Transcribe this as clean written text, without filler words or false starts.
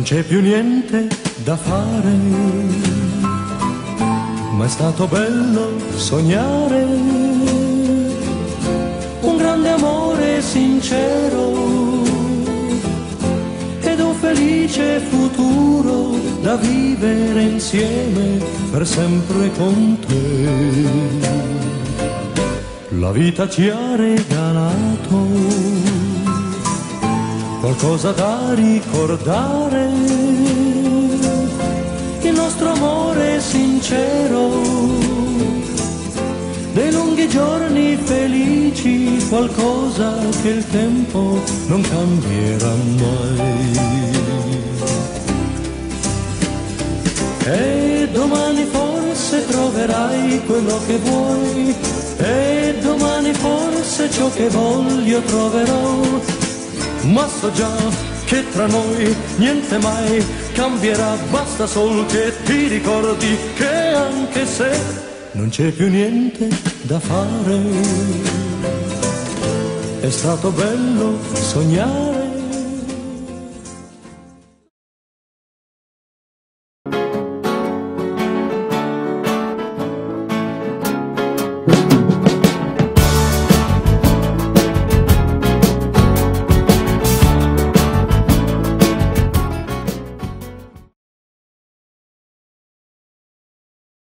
c'è più niente da fare, ma è stato bello sognare un grande amore sincero ed un felice futuro da vivere insieme per sempre con te. La vita ci ha regalato qualcosa da ricordare, il nostro amore sincero, dei lunghi giorni felici, qualcosa che il tempo non cambierà mai. E domani forse troverai quello che vuoi, e domani forse ciò che voglio troverò, ma so già che tra noi niente mai cambierà, basta sol che ti ricordi che anche se non c'è più niente da fare, è stato bello sognare